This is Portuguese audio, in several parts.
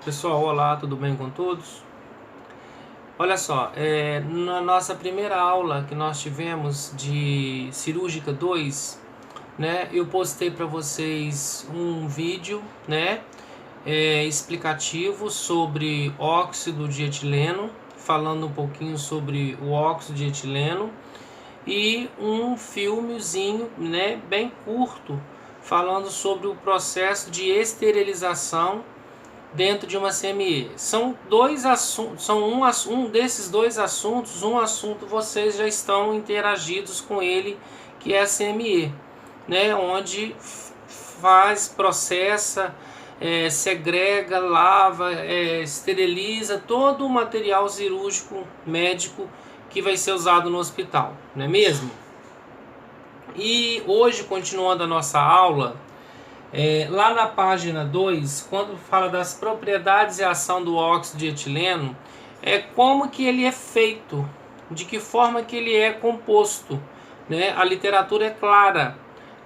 Pessoal, olá, tudo bem com todos? Olha só, na nossa primeira aula que nós tivemos de Cirúrgica 2, né, eu postei para vocês um vídeo, né, explicativo sobre óxido de etileno, falando um pouquinho sobre o óxido de etileno, e um filmezinho, né, bem curto, falando sobre o processo de esterilização dentro de uma CME. São dois assuntos, um desses dois assuntos, um assunto vocês já estão interagidos com ele, que é a CME, né, onde processa, segrega, lava, esteriliza todo o material cirúrgico médico que vai ser usado no hospital, não é mesmo? E hoje, continuando a nossa aula, lá na página 2, quando fala das propriedades e ação do óxido de etileno, como que ele é feito, de que forma que ele é composto, né? A literatura é clara,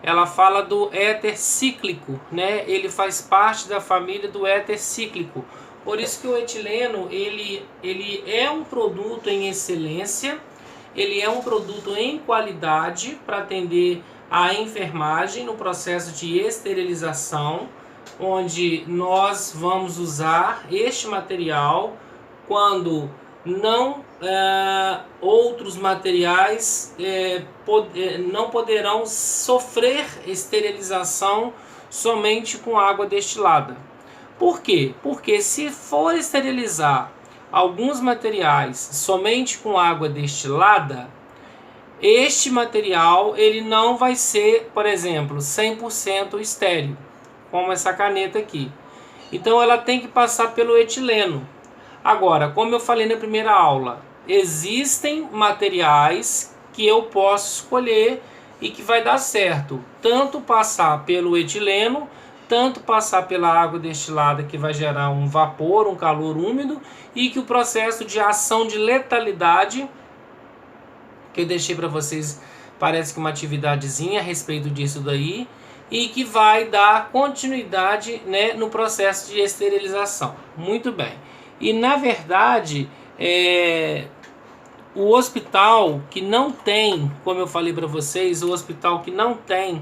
ela fala do éter cíclico, né? Ele faz parte da família do éter cíclico. Por isso que o etileno ele é um produto em excelência, ele é um produto em qualidade para atender a enfermagem no processo de esterilização, onde nós vamos usar este material quando não outros materiais não poderão sofrer esterilização somente com água destilada. Por quê? Porque se for esterilizar alguns materiais somente com água destilada, este material ele não vai ser, por exemplo, 100% estéril, como essa caneta aqui. Então ela tem que passar pelo etileno. Agora, como eu falei na primeira aula, existem materiais que eu posso escolher e que vai dar certo, tanto passar pelo etileno, tanto passar pela água destilada, que vai gerar um vapor, um calor úmido, e que o processo de ação de letalidade, que eu deixei para vocês, parece que uma atividadezinha a respeito disso daí, e que vai dar continuidade, né, no processo de esterilização. Muito bem. E na verdade, o hospital que não tem, como eu falei para vocês, o hospital que não tem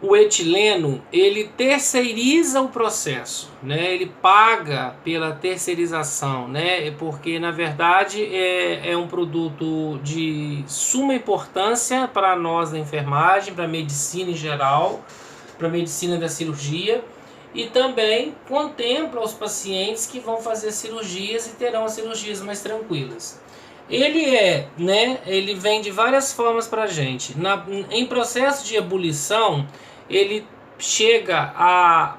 o etileno, ele terceiriza o processo, né? Ele paga pela terceirização, né? Porque na verdade é um produto de suma importância para nós da enfermagem, para a medicina em geral, para a medicina da cirurgia, e também contempla os pacientes que vão fazer cirurgias e terão as cirurgias mais tranquilas. Ele vem de várias formas para a gente. Em processo de ebulição, ele chega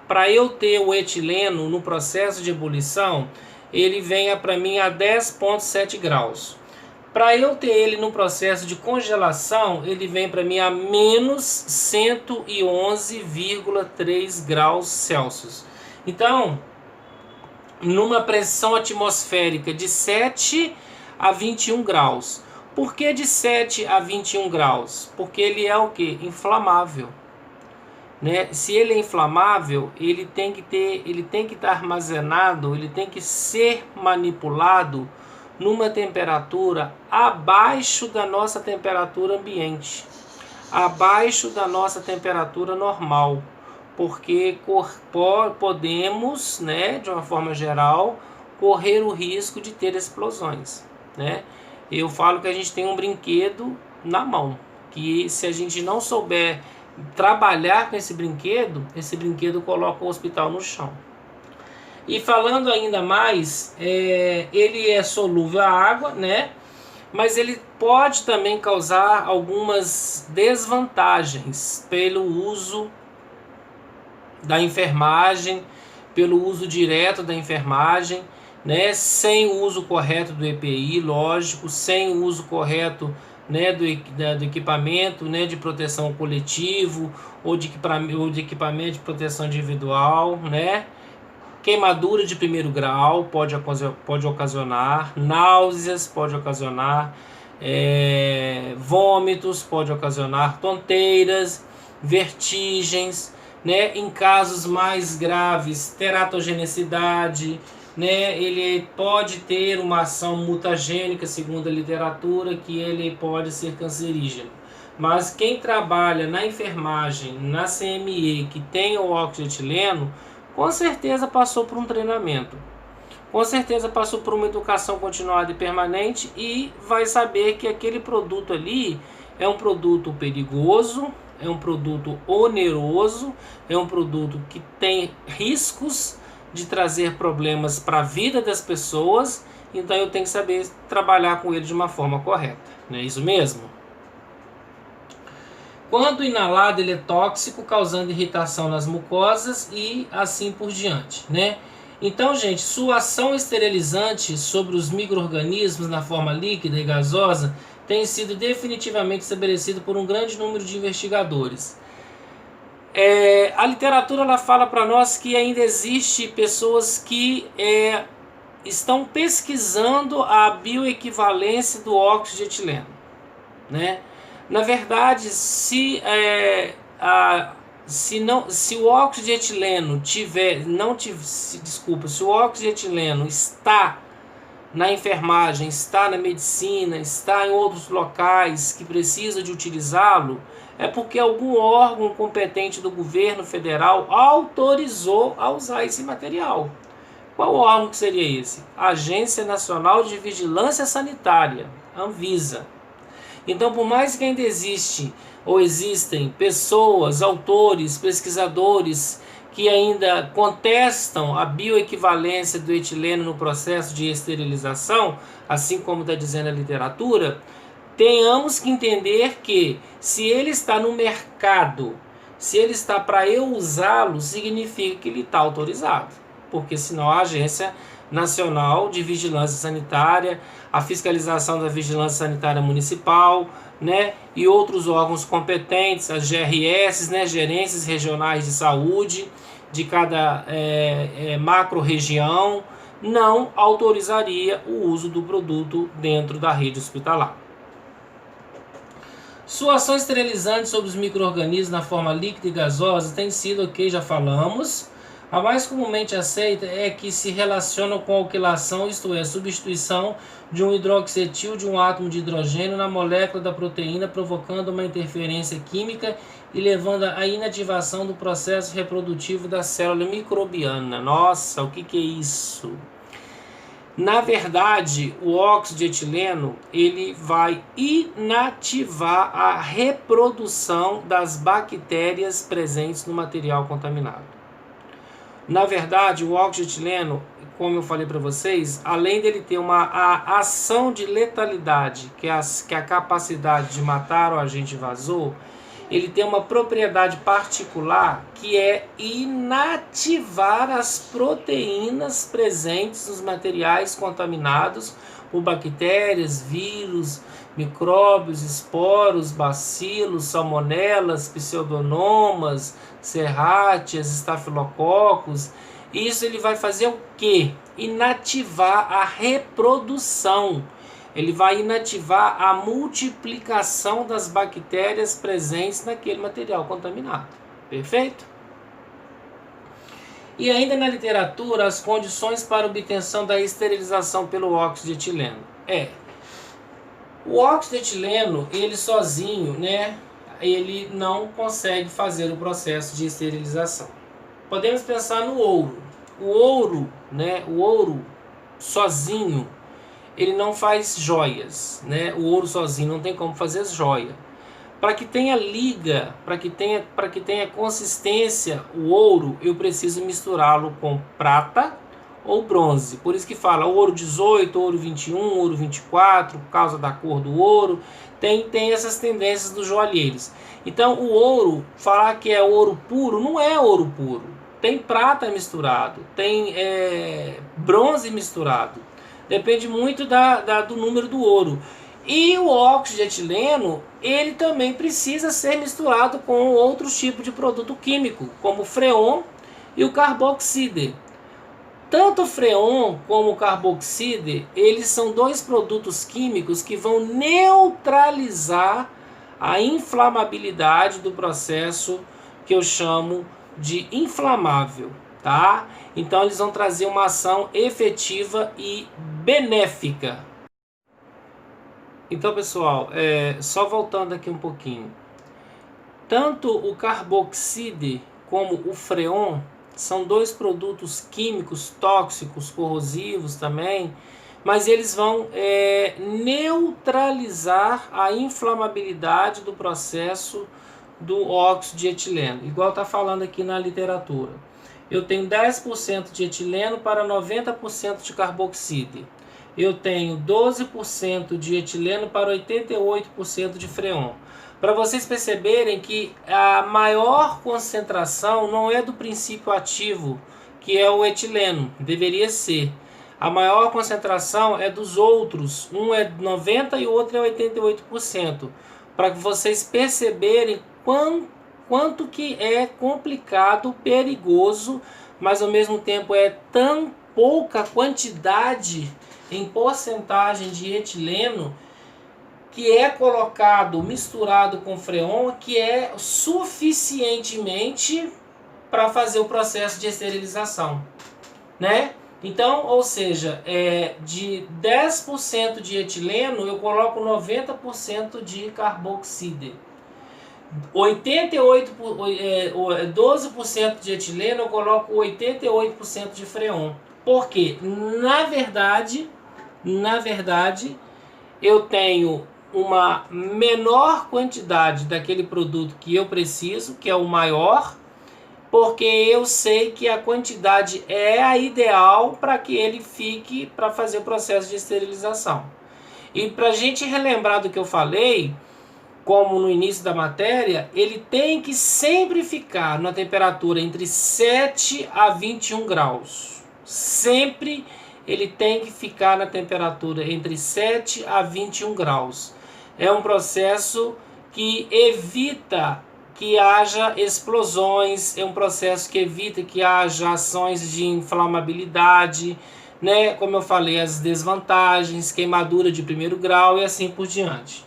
para eu ter o etileno no processo de ebulição, ele venha para mim a 10,7 graus. Para eu ter ele no processo de congelação, ele vem para mim a menos 111,3 graus Celsius. Então, numa pressão atmosférica de 7 a 21 graus. Por que de 7 a 21 graus? Porque ele é o que? Inflamável. Né? Se ele é inflamável, ele tem que estar armazenado, ele tem que ser manipulado numa temperatura abaixo da nossa temperatura ambiente, abaixo da nossa temperatura normal, porque podemos, né, de uma forma geral, correr o risco de ter explosões, né? Eu falo que a gente tem um brinquedo na mão, que se a gente não souber trabalhar com esse brinquedo coloca o hospital no chão. E falando ainda mais, ele é solúvel à água, né? Mas ele pode também causar algumas desvantagens pelo uso da enfermagem, pelo uso direto da enfermagem, né? Sem o uso correto do EPI, lógico, sem o uso correto, né, do equipamento, né, de proteção coletivo ou de equipamento de proteção individual, né? Queimadura de primeiro grau pode ocasionar, náuseas pode ocasionar, vômitos pode ocasionar, tonteiras, vertigens, né? Em casos mais graves, teratogenicidade, né? Ele pode ter uma ação mutagênica, segundo a literatura, que ele pode ser cancerígeno. Mas quem trabalha na enfermagem, na CME, que tem o óxido de etileno, com certeza passou por um treinamento. Com certeza passou por uma educação continuada e permanente e vai saber que aquele produto ali é um produto perigoso, é um produto oneroso, é um produto que tem riscos de trazer problemas para a vida das pessoas, então eu tenho que saber trabalhar com ele de uma forma correta. Não é isso mesmo? Quando inalado, ele é tóxico, causando irritação nas mucosas e assim por diante, né? Então, gente, sua ação esterilizante sobre os micro-organismos na forma líquida e gasosa tem sido definitivamente estabelecido por um grande número de investigadores. A literatura ela fala para nós que ainda existe pessoas que estão pesquisando a bioequivalência do óxido de etileno, né? Na verdade, se o óxido de etileno se o óxido de etileno está na enfermagem, está na medicina, está em outros locais que precisa de utilizá-lo, é porque algum órgão competente do governo federal autorizou a usar esse material. Qual órgão que seria esse? Agência Nacional de Vigilância Sanitária, Anvisa. Então, por mais que ainda existem pessoas, autores, pesquisadores que ainda contestam a bioequivalência do etileno no processo de esterilização, assim como está dizendo a literatura, tenhamos que entender que se ele está no mercado, se ele está para eu usá-lo, significa que ele está autorizado, porque senão a Agência Nacional de Vigilância Sanitária, a fiscalização da Vigilância Sanitária Municipal, né, e outros órgãos competentes, as GRS, né, Gerências Regionais de Saúde, de cada macro-região, não autorizaria o uso do produto dentro da rede hospitalar. Sua ação esterilizante sobre os micro-organismos na forma líquida e gasosa tem sido, já falamos. A mais comumente aceita é que se relacionam com a alquilação, isto é, substituição de um hidroxietil de um átomo de hidrogênio na molécula da proteína, provocando uma interferência química e levando à inativação do processo reprodutivo da célula microbiana. Nossa, o que é isso? Na verdade, o óxido de etileno ele vai inativar a reprodução das bactérias presentes no material contaminado. Na verdade, o óxido de etileno, como eu falei para vocês, além dele ter a ação de letalidade, que é a capacidade de matar o agente invasor, ele tem uma propriedade particular que é inativar as proteínas presentes nos materiais contaminados por bactérias, vírus, micróbios, esporos, bacilos, salmonelas, pseudomonas, serrátias, estafilococos. Isso ele vai fazer o quê? Inativar a reprodução. Ele vai inativar a multiplicação das bactérias presentes naquele material contaminado. Perfeito? E ainda na literatura, as condições para obtenção da esterilização pelo óxido de etileno. O óxido de etileno, ele sozinho, né, ele não consegue fazer o processo de esterilização. Podemos pensar no ouro. O ouro sozinho, ele não faz joias, né? O ouro sozinho não tem como fazer joia. Para que tenha liga, para que tenha consistência o ouro, eu preciso misturá-lo com prata ou bronze. Por isso que fala ouro 18, ouro 21, ouro 24, por causa da cor do ouro. Tem essas tendências dos joalheiros. Então o ouro, falar que é ouro puro, não é ouro puro. Tem prata misturado, tem bronze misturado. Depende muito do número do ouro. E o óxido de etileno, ele também precisa ser misturado com outros tipos de produto químico, como o freon e o carboxide. Tanto o freon como o carboxide, eles são dois produtos químicos que vão neutralizar a inflamabilidade do processo que eu chamo de inflamável, tá? Então eles vão trazer uma ação efetiva e benéfica. Então, pessoal, só voltando aqui um pouquinho. Tanto o carboxide como o freon são dois produtos químicos tóxicos, corrosivos também, mas eles vão neutralizar a inflamabilidade do processo do óxido de etileno, igual está falando aqui na literatura. Eu tenho 10% de etileno para 90% de carboxide. Eu tenho 12% de etileno para 88% de freon. Para vocês perceberem que a maior concentração não é do princípio ativo, que é o etileno, deveria ser. A maior concentração é dos outros, um é 90% e o outro é 88%, para que vocês perceberem quanto que é complicado, perigoso, mas ao mesmo tempo é tão pouca quantidade em porcentagem de etileno que é colocado, misturado com freon, que é suficientemente para fazer o processo de esterilização, né? Então, ou seja, de 10% de etileno, eu coloco 90% de carboxide. 12% de etileno, eu coloco 88% de freon. Por quê? Na verdade, eu tenho uma menor quantidade daquele produto que eu preciso, que é o maior, porque eu sei que a quantidade é a ideal para que ele fique para fazer o processo de esterilização. E para a gente relembrar do que eu falei, como no início da matéria, ele tem que sempre ficar na temperatura entre 7 a 21 graus. Sempre ele tem que ficar na temperatura entre 7 a 21 graus. É um processo que evita que haja explosões, é um processo que evita que haja ações de inflamabilidade, né? Como eu falei, as desvantagens, queimadura de primeiro grau e assim por diante.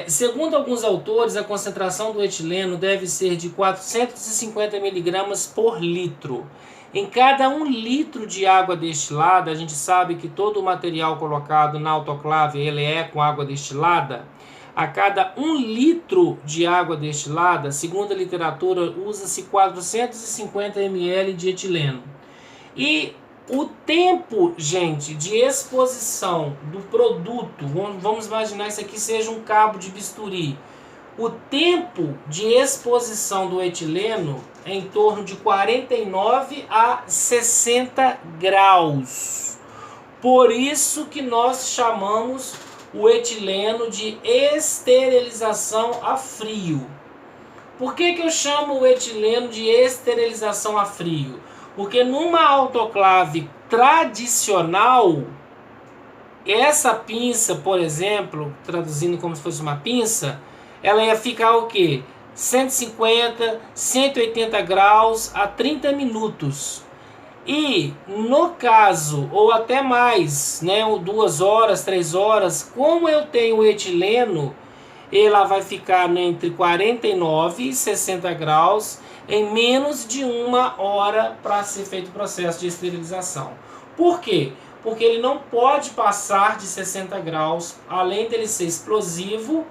Segundo alguns autores, a concentração do etileno deve ser de 450 mg por litro. Em cada 1 litro de água destilada, a gente sabe que todo o material colocado na autoclave ele é com água destilada. A cada 1 litro de água destilada, segundo a literatura, usa-se 450 ml de etileno. E o tempo, gente, de exposição do produto, vamos imaginar isso aqui seja um cabo de bisturi. O tempo de exposição do etileno é em torno de 49 a 60 graus. Por isso que nós chamamos o etileno de esterilização a frio. Por que eu chamo o etileno de esterilização a frio? Porque numa autoclave tradicional, essa pinça, por exemplo, traduzindo como se fosse uma pinça, ela ia ficar o quê? 150, 180 graus a 30 minutos. E no caso, ou até mais, né, 2 horas, 3 horas, como eu tenho o etileno, ela vai ficar entre 49 e 60 graus em menos de 1 hora para ser feito o processo de esterilização. Por quê? Porque ele não pode passar de 60 graus, além dele ser explosivo.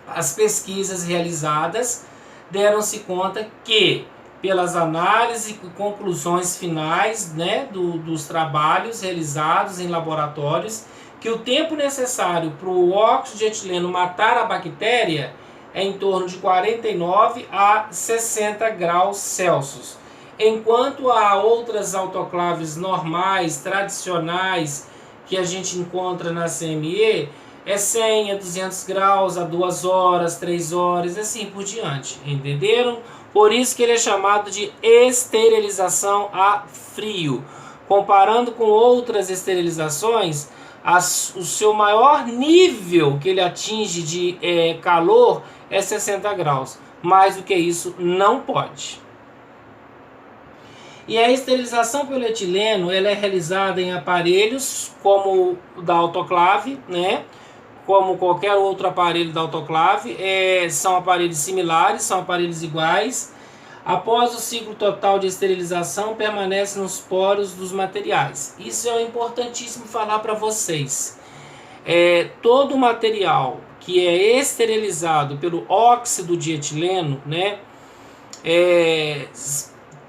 As pesquisas realizadas deram-se conta que, pelas análises e conclusões finais, né, dos trabalhos realizados em laboratórios, que o tempo necessário para o óxido de etileno matar a bactéria é em torno de 49 a 60 graus Celsius. Enquanto há outras autoclaves normais, tradicionais, que a gente encontra na CME, é 100 a 200 graus, a 2 horas, 3 horas, assim por diante. Entenderam? Por isso que ele é chamado de esterilização a frio. Comparando com outras esterilizações, o seu maior nível que ele atinge de calor é 60 graus. Mais do que isso, não pode. E a esterilização pelo etileno ela é realizada em aparelhos como o da autoclave, né? como qualquer outro aparelho da autoclave, são aparelhos similares, são aparelhos iguais. Após o ciclo total de esterilização, permanece nos poros dos materiais. Isso é importantíssimo falar para vocês. Todo material que é esterilizado pelo óxido de etileno, né,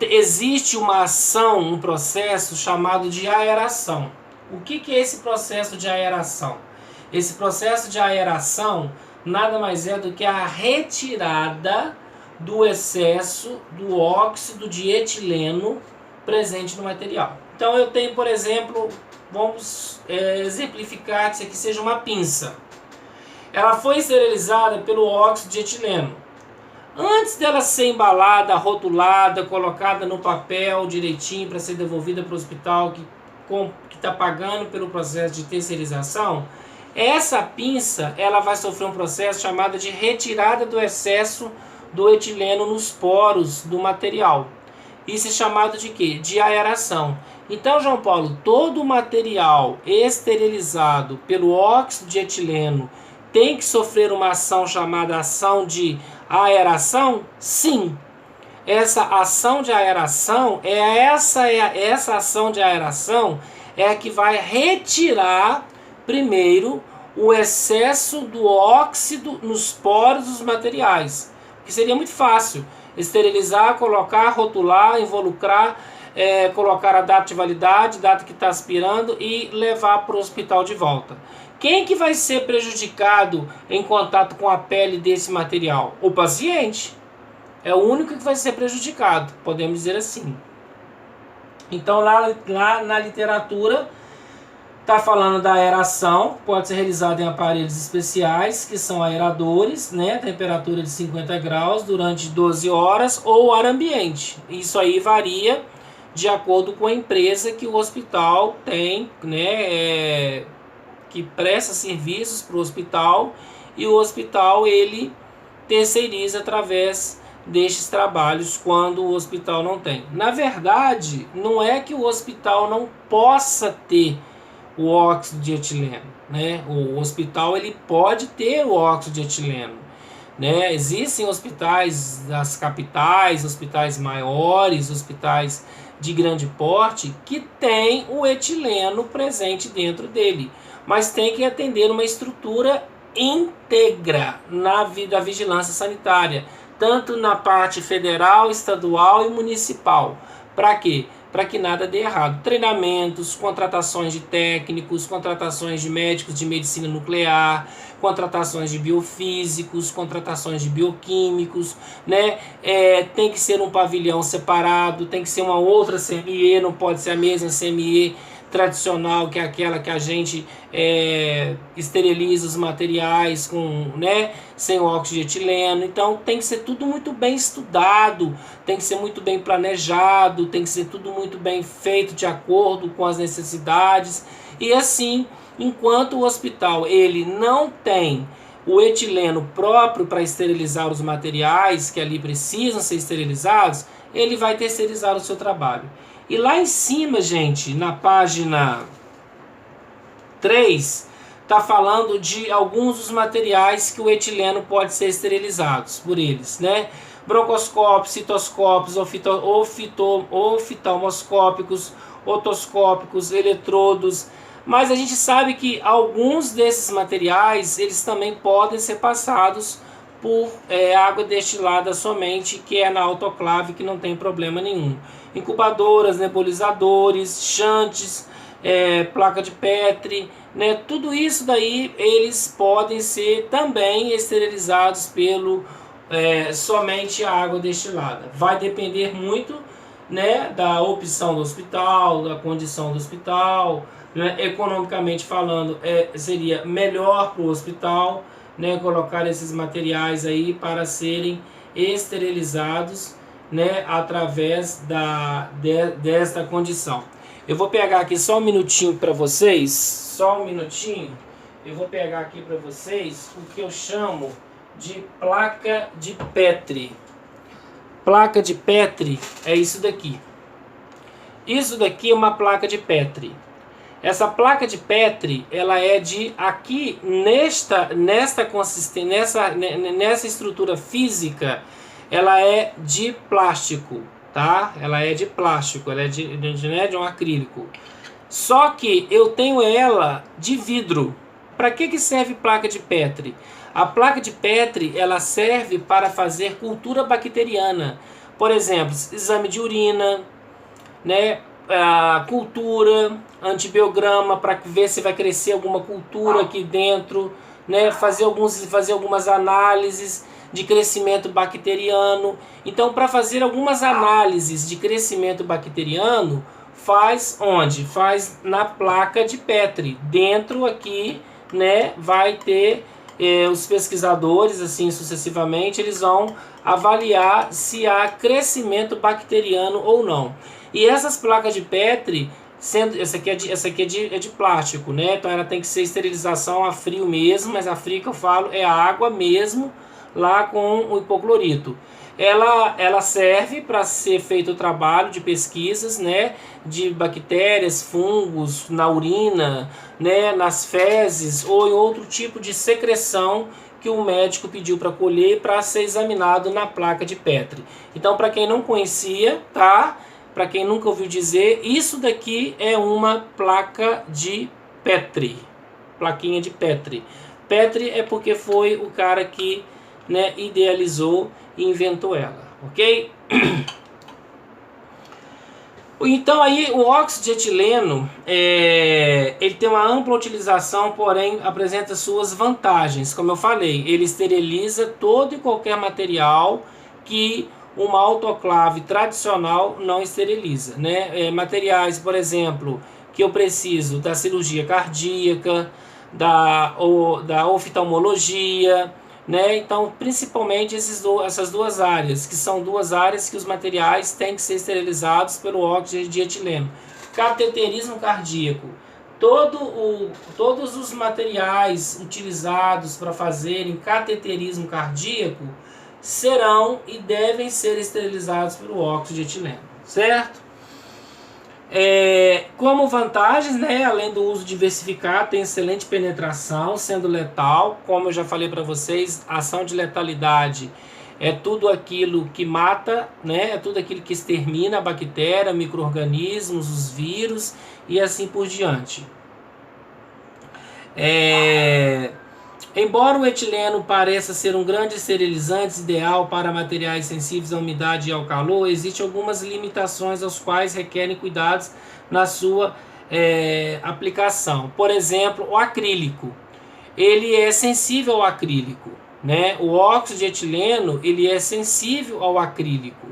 existe uma ação, um processo chamado de aeração. O que é esse processo de aeração? Esse processo de aeração nada mais é do que a retirada do excesso do óxido de etileno presente no material. Então eu tenho, por exemplo, vamos exemplificar que isso aqui seja uma pinça. Ela foi esterilizada pelo óxido de etileno. Antes dela ser embalada, rotulada, colocada no papel direitinho para ser devolvida para o hospital que está pagando pelo processo de terceirização, essa pinça ela vai sofrer um processo chamado de retirada do excesso do etileno nos poros do material. Isso é chamado de quê? De aeração. Então, João Paulo, todo material esterilizado pelo óxido de etileno tem que sofrer uma ação chamada ação de aeração? Sim. Essa ação de aeração essa ação de aeração é a que vai retirar primeiro o excesso do óxido nos poros dos materiais. Que seria muito fácil esterilizar, colocar, rotular, involucrar, colocar a data de validade, data que está aspirando e levar para o hospital de volta. Quem que vai ser prejudicado em contato com a pele desse material? O paciente. É o único que vai ser prejudicado, podemos dizer assim. Então lá na literatura está falando da aeração, pode ser realizada em aparelhos especiais, que são aeradores, né, temperatura de 50 graus durante 12 horas, ou ar ambiente. Isso aí varia de acordo com a empresa que o hospital tem, né, que presta serviços para o hospital, e o hospital ele terceiriza através destes trabalhos quando o hospital não tem. Na verdade, não é que o hospital não possa ter o óxido de etileno, né? O hospital ele pode ter o óxido de etileno, né? Existem hospitais das capitais, hospitais maiores, hospitais de grande porte que tem o etileno presente dentro dele, mas tem que atender uma estrutura íntegra da vigilância sanitária, tanto na parte federal, estadual e municipal. Para quê? Para que nada dê errado. Treinamentos, contratações de técnicos, contratações de médicos de medicina nuclear, contratações de biofísicos, contratações de bioquímicos, né? Tem que ser um pavilhão separado, tem que ser uma outra CME, não pode ser a mesma CME tradicional, que é aquela que a gente esteriliza os materiais com, né, sem óxido de etileno. Então tem que ser tudo muito bem estudado, tem que ser muito bem planejado, tem que ser tudo muito bem feito de acordo com as necessidades. E assim, enquanto o hospital ele não tem o etileno próprio para esterilizar os materiais que ali precisam ser esterilizados, ele vai terceirizar o seu trabalho. E lá em cima, gente, na página 3, está falando de alguns dos materiais que o etileno pode ser esterilizados por eles, né? Broncoscópios, citoscópios, oftalmoscópicos, otoscópicos, eletrodos. Mas a gente sabe que alguns desses materiais, eles também podem ser passados por água destilada somente, que é na autoclave, que não tem problema nenhum. Incubadoras, nebulizadores, chantes, placa de Petri, né? Tudo isso daí eles podem ser também esterilizados pelo somente a água destilada. Vai depender muito, né, da opção do hospital, da condição do hospital, né? Economicamente falando, seria melhor para o hospital, né, colocar esses materiais aí para serem esterilizados, né, através desta condição. Eu vou pegar aqui só um minutinho para vocês, só um minutinho. Eu vou pegar aqui para vocês o que eu chamo de placa de Petri. Placa de Petri é isso daqui. Isso daqui é uma placa de Petri. Essa placa de Petri, ela é de aqui nesta consistência, nessa estrutura física, ela é de plástico, tá? Ela é de plástico, ela é de um acrílico. Só que eu tenho ela de vidro. Para que serve placa de Petri? A placa de Petri, ela serve para fazer cultura bacteriana. Por exemplo, exame de urina, né? A cultura, antibiograma para ver se vai crescer alguma cultura aqui dentro, né? Fazer algumas análises de crescimento bacteriano. Então, para fazer algumas análises de crescimento bacteriano, faz onde? Faz na placa de Petri. Dentro aqui, né, vai ter os pesquisadores, assim sucessivamente, eles vão avaliar se há crescimento bacteriano ou não. E essas placas de Petri, essa aqui é de plástico, né? Então ela tem que ser esterilização a frio mesmo, mas a frio que eu falo é a água mesmo, lá com o hipoclorito. Ela serve para ser feito o trabalho de pesquisas, né, de bactérias, fungos na urina, né, nas fezes ou em outro tipo de secreção que o médico pediu para colher para ser examinado na placa de Petri. Então, para quem não conhecia, tá? Para quem nunca ouviu dizer, isso daqui é uma placa de Petri. Plaquinha de Petri. Petri é porque foi o cara que, né, idealizou e inventou ela, ok? Então aí o óxido de etileno, ele tem uma ampla utilização, porém apresenta suas vantagens. Como eu falei, ele esteriliza todo e qualquer material que uma autoclave tradicional não esteriliza, né? Materiais, por exemplo, que eu preciso da cirurgia cardíaca, da oftalmologia, né? Então, principalmente essas duas áreas, que são duas áreas que os materiais têm que ser esterilizados pelo óxido de etileno. Cateterismo cardíaco. Todos os materiais utilizados para fazerem cateterismo cardíaco serão e devem ser esterilizados pelo óxido de etileno, certo? Como vantagens, né, além do uso diversificado, tem excelente penetração, sendo letal. Como eu já falei para vocês, a ação de letalidade é tudo aquilo que mata, né, é tudo aquilo que extermina a bactéria, micro-organismos, os vírus e assim por diante. Embora o etileno pareça ser um grande esterilizante ideal para materiais sensíveis à umidade e ao calor, existem algumas limitações aos quais requerem cuidados na sua aplicação. Por exemplo, o acrílico. Ele é sensível ao acrílico, né? O óxido de etileno, ele é sensível ao acrílico.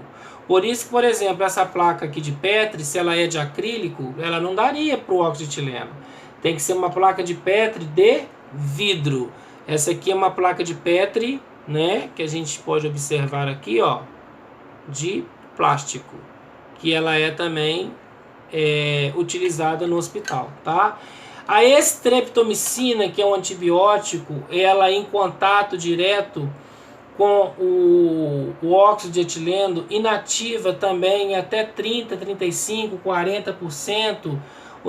Por isso que, por exemplo, essa placa aqui de Petri, se ela é de acrílico, ela não daria para o óxido de etileno. Tem que ser uma placa de Petri de vidro. Essa aqui é uma placa de Petri, né, que a gente pode observar aqui, ó, de plástico, que ela é também utilizada no hospital, tá? A estreptomicina, que é um antibiótico, ela em contato direto com o óxido de etileno inativa também até 30, 35, 40%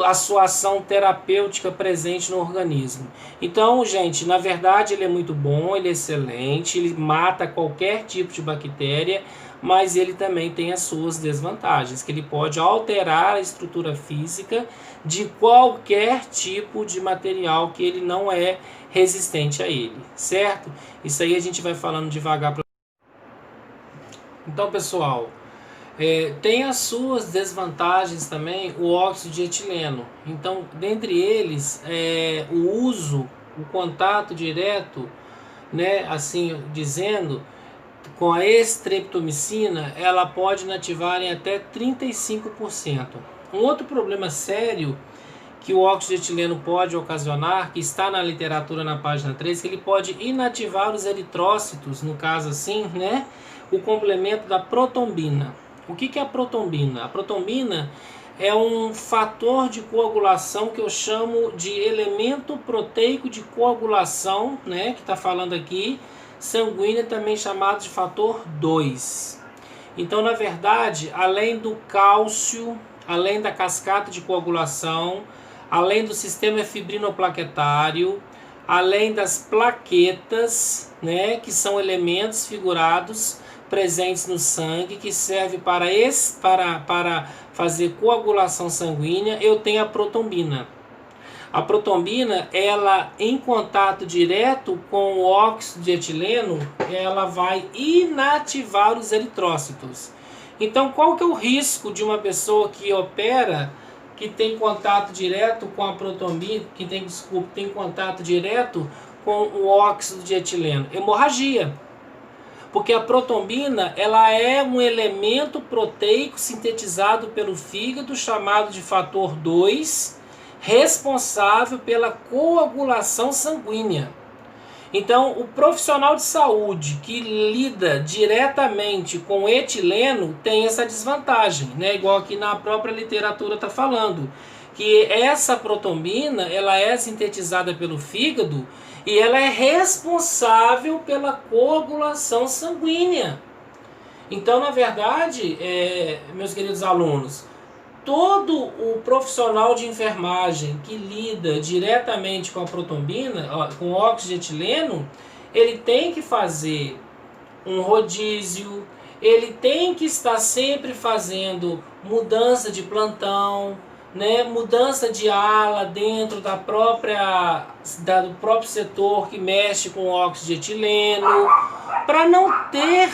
a sua ação terapêutica presente no organismo. Então, gente, na verdade ele é muito bom, ele é excelente, ele mata qualquer tipo de bactéria, mas ele também tem as suas desvantagens, que ele pode alterar a estrutura física de qualquer tipo de material que ele não é resistente a ele, certo? Isso aí a gente vai falando devagar. Então, pessoal, tem as suas desvantagens também o óxido de etileno. Então, dentre eles, o uso, o contato direto, né, assim dizendo, com a estreptomicina, ela pode inativar em até 35%. Um outro problema sério que o óxido de etileno pode ocasionar, que está na literatura na página 3, que ele pode inativar os eritrócitos, no caso assim, né, o complemento da protombina. O que é a protombina? A protombina é um fator de coagulação que eu chamo de elemento proteico de coagulação, né, que está falando aqui, sanguínea, também chamado de fator 2. Então, na verdade, além do cálcio, além da cascata de coagulação, além do sistema fibrinoplaquetário, além das plaquetas, né, que são elementos figurados presentes no sangue, que serve para fazer coagulação sanguínea, eu tenho a protombina. A protombina, ela em contato direto com o óxido de etileno, ela vai inativar os eritrócitos. Então, qual que é o risco de uma pessoa que opera, que tem contato direto com a protombina, tem contato direto com o óxido de etileno? Hemorragia. Porque a protombina, ela é um elemento proteico sintetizado pelo fígado, chamado de fator 2, responsável pela coagulação sanguínea. Então, o profissional de saúde que lida diretamente com etileno tem essa desvantagem, né? Igual aqui na própria literatura está falando, que essa protombina, ela é sintetizada pelo fígado e ela é responsável pela coagulação sanguínea. Então, na verdade, meus queridos alunos, todo o profissional de enfermagem que lida diretamente com a protombina, com óxido de etileno, ele tem que fazer um rodízio, ele tem que estar sempre fazendo mudança de plantão, né, mudança de ala dentro do próprio setor que mexe com óxido de etileno, para não ter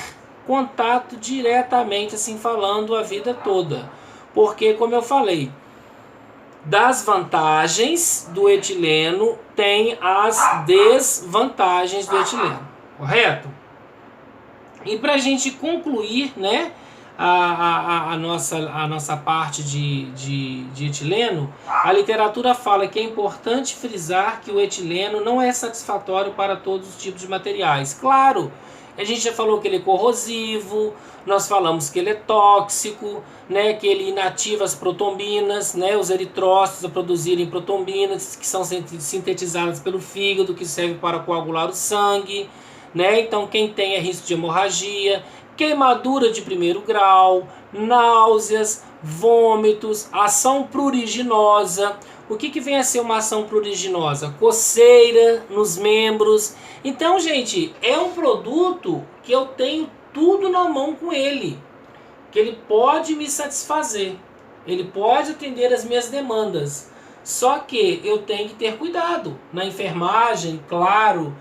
contato diretamente, assim falando, a vida toda. Porque, como eu falei, das vantagens do etileno tem as desvantagens do etileno, correto? E para a gente concluir, né, a nossa parte de etileno, a literatura fala que é importante frisar que o etileno não é satisfatório para todos os tipos de materiais. Claro, a gente já falou que ele é corrosivo, nós falamos que ele é tóxico, né, que ele inativa as protombinas, né, os eritrócitos a produzirem protombinas, que são sintetizadas pelo fígado, que serve para coagular o sangue, né? Então quem tem é risco de hemorragia, queimadura de primeiro grau, náuseas, vômitos, ação pruriginosa. O que vem a ser uma ação pruriginosa? Coceira nos membros. Então, gente, é um produto que eu tenho tudo na mão com ele, que ele pode me satisfazer, ele pode atender as minhas demandas. Só que eu tenho que ter cuidado na enfermagem, claro.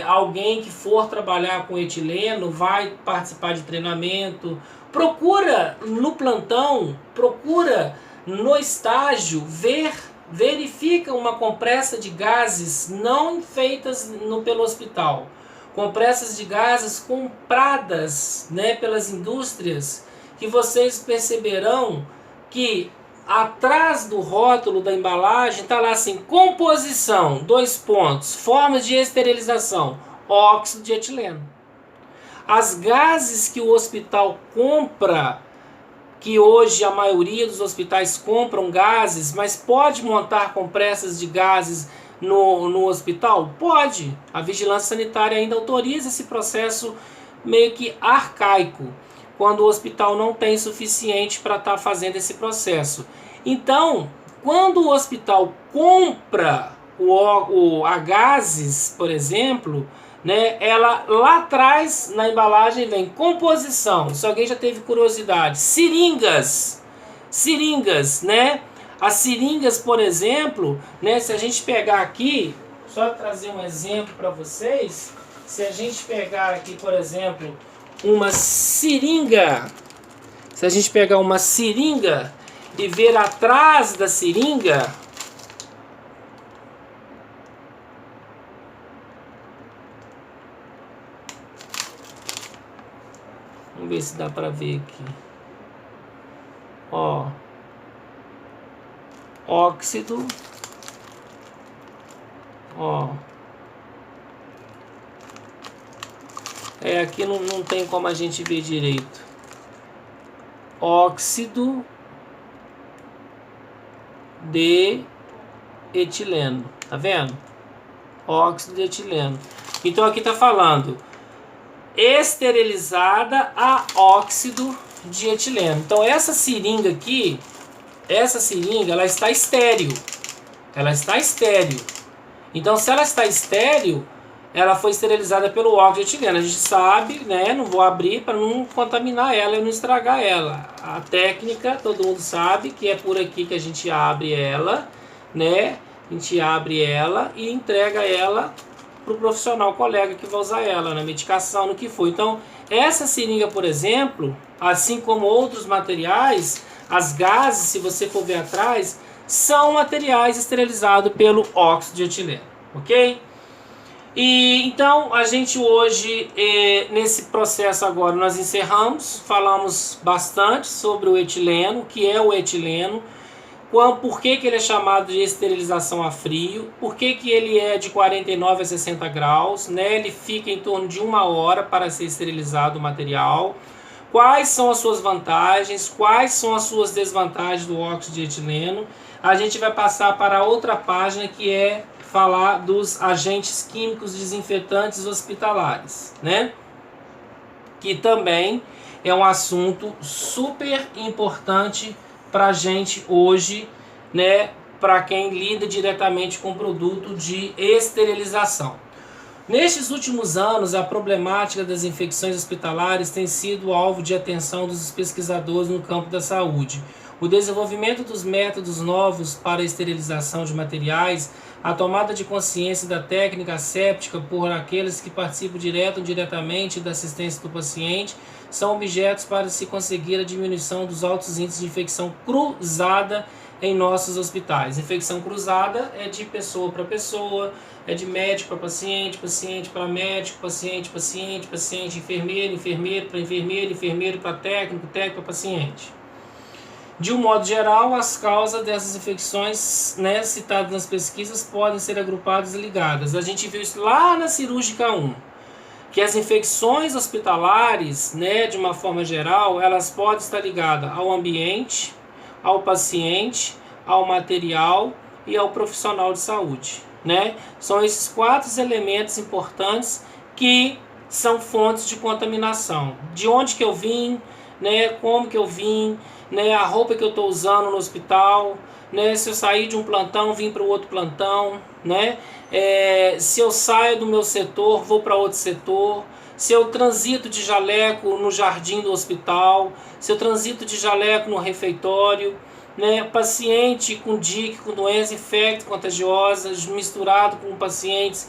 Alguém que for trabalhar com etileno vai participar de treinamento, procura no plantão, procura no estágio, verifica uma compressa de gases não feitas pelo hospital, compressas de gases compradas, né, pelas indústrias, que vocês perceberão que atrás do rótulo da embalagem está lá assim: composição, 2 pontos, formas de esterilização, óxido de etileno. As gases que o hospital compra, que hoje a maioria dos hospitais compram gases, mas pode montar compressas de gases no hospital? Pode. A vigilância sanitária ainda autoriza esse processo meio que arcaico, quando o hospital não tem suficiente para estar fazendo esse processo. Então, quando o hospital compra a gases, por exemplo, né, ela lá atrás na embalagem vem composição. Se alguém já teve curiosidade, seringas, né? As seringas, por exemplo, né, se a gente pegar aqui, só trazer um exemplo para vocês, se a gente pegar aqui, por exemplo, uma seringa, se a gente pegar uma seringa e ver atrás da seringa, vamos ver se dá para ver aqui, ó, óxido, ó, aqui não tem como a gente ver direito, óxido de etileno, tá vendo? Óxido de etileno. Então aqui tá falando esterilizada a óxido de etileno. Então essa seringa aqui, essa seringa ela está estéril. Ela está estéril. Então, se ela está estéril, ela foi esterilizada pelo óxido de etileno. A gente sabe, né? Não vou abrir para não contaminar ela e não estragar ela. A técnica, todo mundo sabe que é por aqui que a gente abre ela, né? A gente abre ela e entrega ela para o profissional colega que vai usar ela, na medicação, no que for. Então, essa seringa, por exemplo, assim como outros materiais, as gases, se você for ver atrás, são materiais esterilizados pelo óxido de etileno, ok? E então a gente hoje, nesse processo agora, nós encerramos, falamos bastante sobre o etileno, o que é o etileno, por que ele é chamado de esterilização a frio, por que ele é de 49 a 60 graus, né? Ele fica em torno de 1 hora para ser esterilizado o material, quais são as suas vantagens, quais são as suas desvantagens do óxido de etileno. A gente vai passar para outra página que é falar dos agentes químicos desinfetantes hospitalares, né? Que também é um assunto super importante para a gente hoje, né? Para quem lida diretamente com produto de esterilização. Nestes últimos anos, a problemática das infecções hospitalares tem sido alvo de atenção dos pesquisadores no campo da saúde. O desenvolvimento dos métodos novos para a esterilização de materiais, a tomada de consciência da técnica asséptica por aqueles que participam direto ou indiretamente da assistência do paciente, são objetos para se conseguir a diminuição dos altos índices de infecção cruzada em nossos hospitais. Infecção cruzada é de pessoa para pessoa, é de médico para paciente, paciente para médico, paciente, paciente, paciente, enfermeiro, enfermeiro para enfermeiro, enfermeiro para técnico, técnico para paciente. De um modo geral, as causas dessas infecções, né, citadas nas pesquisas podem ser agrupadas e ligadas. A gente viu isso lá na cirúrgica 1, que as infecções hospitalares, né, de uma forma geral, elas podem estar ligadas ao ambiente, ao paciente, ao material e ao profissional de saúde, né? São esses 4 elementos importantes que são fontes de contaminação. De onde que eu vim, né? Como que eu vim, né? A roupa que eu estou usando no hospital, né? Se eu sair de um plantão, vim para o outro plantão, né? Se eu saio do meu setor, vou para outro setor. Se eu transito de jaleco no jardim do hospital, se eu transito de jaleco no refeitório, né? Paciente com DIC, com doenças infecto-contagiosas, misturado com pacientes,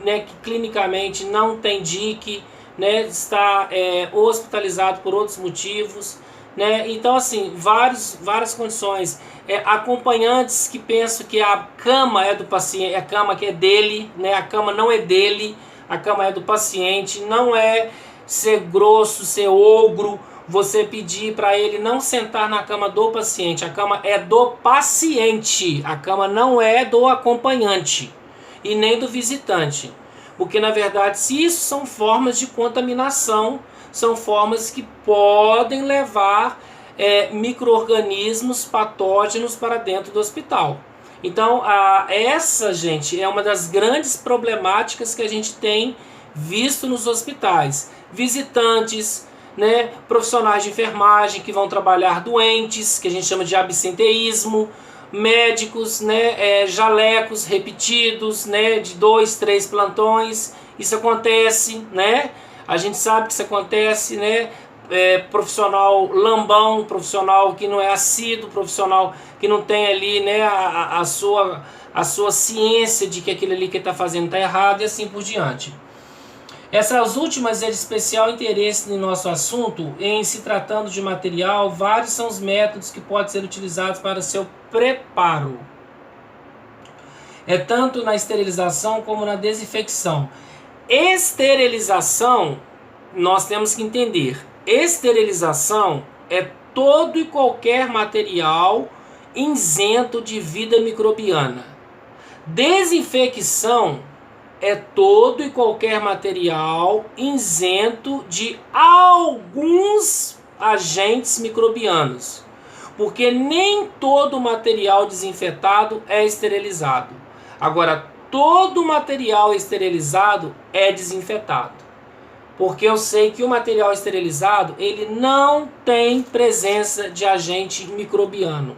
né, que clinicamente não tem DIC, né, está hospitalizado por outros motivos, né? Então, assim, várias condições. Acompanhantes que pensam que a cama é do paciente, a cama que é dele, né? A cama não é dele, a cama é do paciente. Não é ser grosso, ser ogro, você pedir para ele não sentar na cama do paciente. A cama é do paciente, a cama não é do acompanhante e nem do visitante. Porque, na verdade, se isso são formas de contaminação, são formas que podem levar micro-organismos patógenos para dentro do hospital. Então, essa, gente, é uma das grandes problemáticas que a gente tem visto nos hospitais. Visitantes, né, profissionais de enfermagem que vão trabalhar doentes, que a gente chama de absenteísmo, médicos, né, jalecos repetidos, né, de 2, 3 plantões. Isso acontece, né? A gente sabe que isso acontece, né? Profissional lambão, profissional que não é assíduo, profissional que não tem ali, né, a sua ciência de que aquilo ali que ele está fazendo está errado e assim por diante. Essas últimas é de especial interesse no nosso assunto. Em se tratando de material, vários são os métodos que podem ser utilizados para seu preparo. Tanto na esterilização como na desinfecção. Esterilização, nós temos que entender. Esterilização é todo e qualquer material isento de vida microbiana. Desinfecção é todo e qualquer material isento de alguns agentes microbianos, porque nem todo material desinfetado é esterilizado. Agora, todo material esterilizado é desinfetado, porque eu sei que o material esterilizado ele não tem presença de agente microbiano.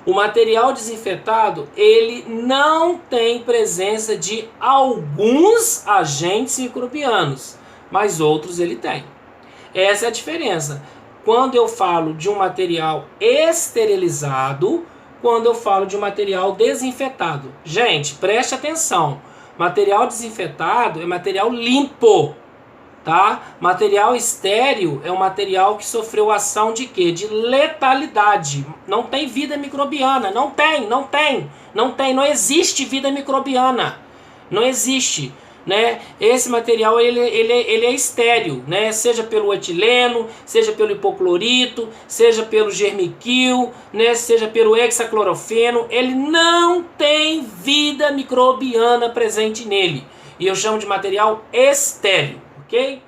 O material desinfetado, ele não tem presença de alguns agentes microbianos, mas outros ele tem. Essa é a diferença. Quando eu falo de um material esterilizado, quando eu falo de um material desinfetado. Gente, preste atenção. Material desinfetado é material limpo, tá? Material estéril é um material que sofreu ação de quê? De letalidade. Não tem vida microbiana. Não existe vida microbiana. Não existe. Né? Esse material ele é estéril, né? Seja pelo etileno, seja pelo hipoclorito, seja pelo germiquil, né? Seja pelo hexaclorofeno, ele não tem vida microbiana presente nele. E eu chamo de material estéril, ok?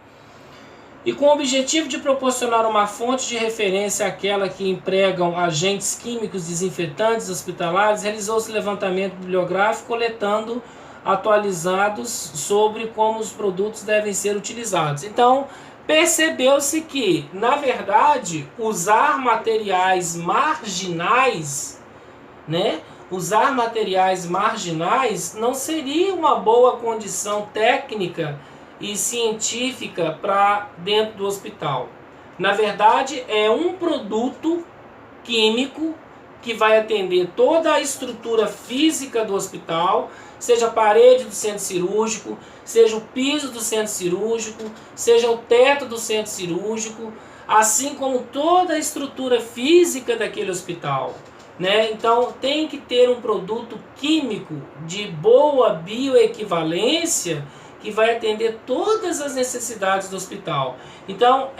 E com o objetivo de proporcionar uma fonte de referência àquela que empregam agentes químicos desinfetantes hospitalares, realizou-se levantamento bibliográfico coletando atualizados sobre como os produtos devem ser utilizados. Então, percebeu-se que, na verdade, usar materiais marginais, né? Usar materiais marginais não seria uma boa condição técnica e científica para dentro do hospital. Na verdade, é um produto químico que vai atender toda a estrutura física do hospital, seja a parede do centro cirúrgico, seja o piso do centro cirúrgico, seja o teto do centro cirúrgico, assim como toda a estrutura física daquele hospital, né? Então tem que ter um produto químico de boa bioequivalência que vai atender todas as necessidades do hospital. Então,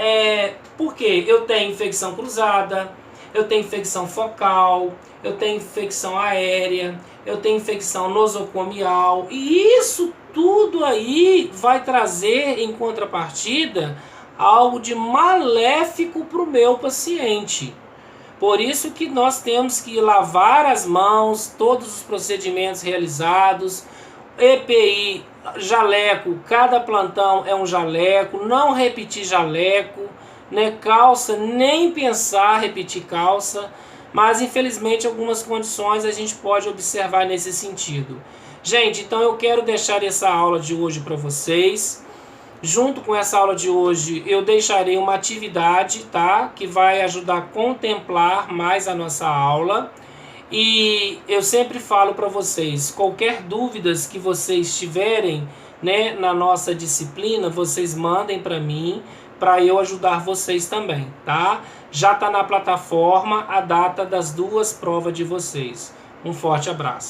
por quê? Eu tenho infecção cruzada, eu tenho infecção focal, eu tenho infecção aérea, eu tenho infecção nosocomial, e isso tudo aí vai trazer em contrapartida algo de maléfico para o meu paciente. Por isso que nós temos que lavar as mãos, todos os procedimentos realizados, EPI, jaleco, cada plantão é um jaleco, não repetir jaleco, né? Calça, nem pensar repetir calça, mas infelizmente algumas condições a gente pode observar nesse sentido. Gente, então eu quero deixar essa aula de hoje para vocês. Junto com essa aula de hoje eu deixarei uma atividade, tá? Que vai ajudar a contemplar mais a nossa aula. E eu sempre falo para vocês, qualquer dúvidas que vocês tiverem, né, na nossa disciplina, vocês mandem para mim, para eu ajudar vocês também, tá? Já está na plataforma a data das 2 provas de vocês. Um forte abraço.